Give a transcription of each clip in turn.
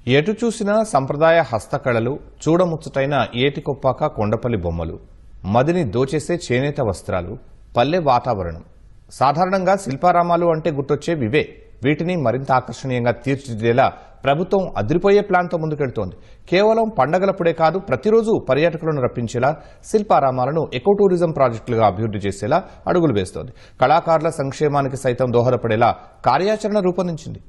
ఎటు చూసినా సంప్రదాయ హస్తకళలు, చూడముచ్చటైన ఏటికొప్పాక కొండపల్లి బొమ్మలు, మదిని దోచేసే చేనేత వస్త్రాలు, పల్లె వాతావరణం. సాధారణంగా శిల్పారామాలు అంటే గుర్తొచ్చే వివే. వీటిని మరింత ఆకర్షణీయంగా తీర్చిదిద్దేలా ప్రభుత్వం అదిరిపోయే ప్లాన్తో ముందుకెళ్తోంది. కేవలం పండగలప్పుడే కాదు, ప్రతిరోజు పర్యాటకులను రప్పించేలా శిల్పారామాలను ఎకో టూరిజం ప్రాజెక్టులుగా అభివృద్ధి చేసేలా అడుగులు వేస్తోంది. కళాకారుల సంక్షేమానికి సైతం దోహదపడేలా కార్యాచరణ రూపొందించింది.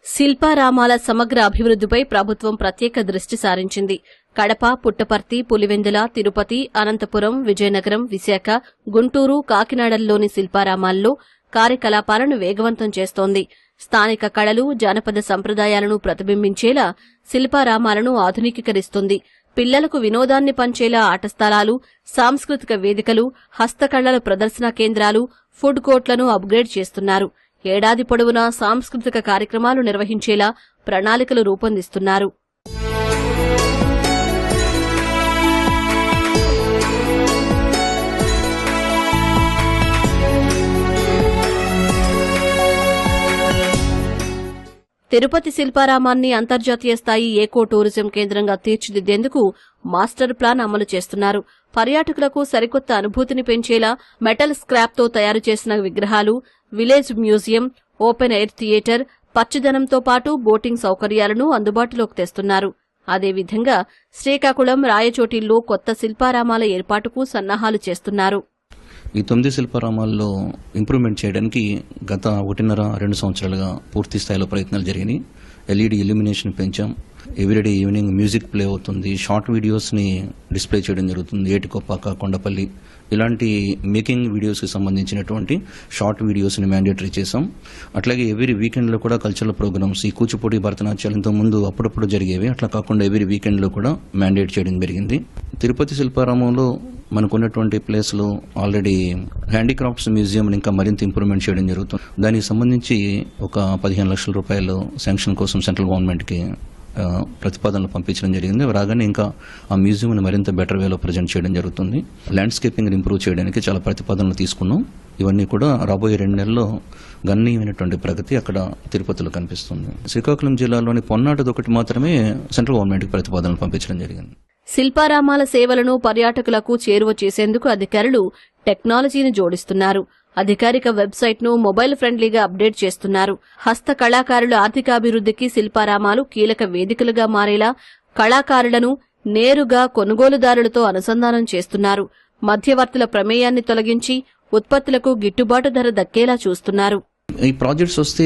శిల్పారామాల సమగ్ర అభివృద్దిపై ప్రభుత్వం ప్రత్యేక దృష్టి సారించింది. కడప, పుట్టపర్తి, పులివెందుల, తిరుపతి, అనంతపురం, విజయనగరం, విశాఖ, గుంటూరు, కాకినాడల్లోని శిల్పారామాల్లో కార్యకలాపాలను వేగవంతం చేస్తోంది. స్థానిక కళలు, జానపద సంప్రదాయాలను ప్రతిబింబించేలా శిల్పారామాలను ఆధునికీకరిస్తుంది. పిల్లలకు వినోదాన్ని పంచేలా ఆట స్థలాలు, సాంస్కృతిక వేదికలు, హస్తకళల ప్రదర్శనా కేంద్రాలు, ఫుడ్ కోర్టులను అప్గ్రేడ్ చేస్తున్నారు. ఏడాది పొడవునా సాంస్కృతిక కార్యక్రమాలు నిర్వహించేలా ప్రణాళికలు రూపొందిస్తున్నారు. తిరుపతి శిల్పారామాన్ని అంతర్జాతీయ స్థాయి ఏకో టూరిజం కేంద్రంగా తీర్చిదిద్దేందుకు మాస్టర్ ప్లాన్ అమలు చేస్తున్నారు. పర్యాటకులకు సరికొత్త అనుభూతిని పెంచేలా మెటల్ స్క్రాప్తో తయారు చేసిన విగ్రహాలు, village museum, open air theatre, పచ్చదనంతో పాటు బోటింగ్ సౌకర్యాలను అందుబాటులోకి తెస్తున్నారు. అదేవిధంగా శ్రీకాకుళం, రాయచోటిల్లో కొత్త శిల్పారామాల ఏర్పాటుకు సన్నాహాలు చేస్తున్నారు. ఈ 9 శిల్పారామాల్లో ఇంప్రూవ్మెంట్ చేయడానికి గత 1.5-2 సంవత్సరాలుగా పూర్తి స్థాయిలో ప్రయత్నాలు జరిగినాయి. ఎల్ఈడి ఇల్యూమినేషన్ పెంచాం. ఎవ్రీడే ఈవినింగ్ మ్యూజిక్ ప్లే అవుతుంది. షార్ట్ వీడియోస్ని డిస్ప్లే చేయడం జరుగుతుంది. ఏటికొప్పాక, కొండపల్లి ఇలాంటి మేకింగ్ వీడియోస్కి సంబంధించినటువంటి షార్ట్ వీడియోస్ని మ్యాండేటరీ చేశాం. అట్లాగే ఎవ్రీ వీకెండ్లో కూడా కల్చరల్ ప్రోగ్రామ్స్, ఈ కూచిపూడి, భరతనాట్యాలు ఇంతకు ముందు అప్పుడప్పుడు జరిగేవి, అట్లా కాకుండా ఎవ్రీ వీకెండ్లో కూడా మ్యాండేట్ చేయడం జరిగింది. తిరుపతి శిల్పారామంలో మనకున్నటువంటి ప్లేస్లో ఆల్రెడీ హ్యాండీక్రాఫ్ట్స్ మ్యూజియం ఇంకా మరింత ఇంప్రూవ్మెంట్ చేయడం జరుగుతుంది. దానికి సంబంధించి ఒక 15 లక్షల రూపాయలు శాంక్షన్ కోసం సెంట్రల్ గవర్నమెంట్కి ప్రతిపాదనలు పంపించడం జరిగింది. రాగానే ఇంకా ఆ మ్యూజియంని మరింత బెటర్ వేలో ప్రజెంట్ చేయడం జరుగుతుంది. ల్యాండ్స్కేపింగ్ ఇంప్రూవ్ చేయడానికి చాలా ప్రతిపాదనలు తీసుకున్నాం. ఇవన్నీ కూడా రాబోయే 2 నెలల్లో గణనీయమైనటువంటి ప్రగతి అక్కడ తిరుపతిలో కనిపిస్తుంది. శ్రీకాకుళం జిల్లాలోని పొన్నాటది ఒకటి మాత్రమే సెంట్రల్ గవర్నమెంట్కి ప్రతిపాదనలు పంపించడం జరిగింది. శిల్పారామాల సేవలను పర్యాటకులకు చేరువ చేసేందుకు అధికారులు టెక్నాలజీని జోడిస్తున్నారు. అధికారిక వెబ్సైట్ను మొబైల్ ఫ్రెండ్లీగా అప్డేట్ చేస్తున్నారు. హస్త కళాకారుల ఆర్థికాభివృద్ధికి శిల్పారామాలు కీలక వేదికలుగా మారేలా కళాకారులను నేరుగా కొనుగోలుదారులతో అనుసంధానం చేస్తున్నారు. మధ్యవర్తుల ప్రమేయాన్ని తొలగించి ఉత్పత్తులకు గిట్టుబాటు ధర దక్కేలా చూస్తున్నారు. ఈ ప్రాజెక్ట్స్ వస్తే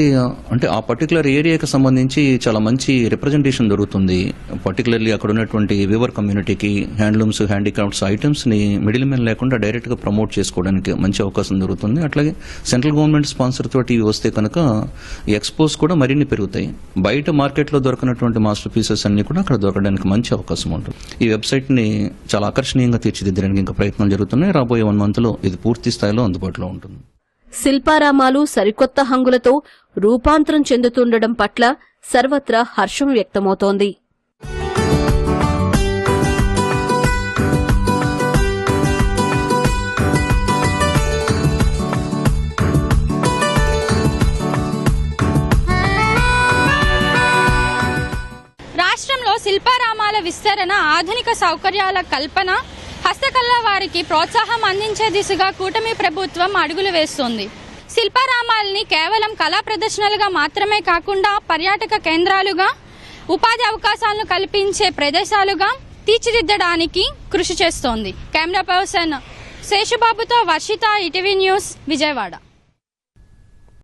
అంటే ఆ పర్టికులర్ ఏరియాకి సంబంధించి చాలా మంచి రిప్రజెంటేషన్ దొరుకుతుంది. పర్టికులర్లీ అక్కడ ఉన్నటువంటి వీవర్ కమ్యూనిటీకి హ్యాండ్లూమ్స్, హ్యాండీక్రాఫ్ట్స్ ఐటమ్స్ని మిడిల్ మ్యాన్ లేకుండా డైరెక్ట్గా ప్రమోట్ చేసుకోవడానికి మంచి అవకాశం దొరుకుతుంది. అట్లాగే సెంట్రల్ గవర్నమెంట్ స్పాన్సర్ తోటి ఇవి వస్తే కనుక ఈ ఎక్స్పోస్ కూడా మరిన్ని పెరుగుతాయి. బయట మార్కెట్లో దొరకనటువంటి మాస్టర్ పీసెస్ అన్ని కూడా అక్కడ దొరకడానికి మంచి అవకాశం ఉంటుంది. ఈ వెబ్సైట్ని చాలా ఆకర్షణీయంగా తీర్చిదిద్దడానికి ఇంకా ప్రయత్నాలు జరుగుతున్నాయి. రాబోయే 1 మంత్లో ఇది పూర్తి స్థాయిలో అందుబాటులో ఉంటుంది. శిల్పారామాలు సరికొత్త హంగులతో రూపాంతరం చెందుతుండడం పట్ల సర్వత్రా హర్షం వ్యక్తమవుతోంది. రాష్ట్రంలో శిల్పారామాల విస్తరణ, ఆధునిక సౌకర్యాల కల్పన, హస్తకళ వారికి ప్రోత్సాహం అందించే దిశగా కూటమి ప్రభుత్వం అడుగులు వేస్తోంది. శిల్పారామాల్ని కేవలం కళా ప్రదర్శనలుగా మాత్రమే కాకుండా పర్యాటక కేంద్రాలుగా, ఉపాధి అవకాశాలను కల్పించే ప్రదేశాలుగా తీర్చిదిద్దడానికి కృషి చేస్తోంది. కెమెరా పర్సన్ శేషుబాబుతో వర్షిత, ఈటీవీ న్యూస్, విజయవాడ.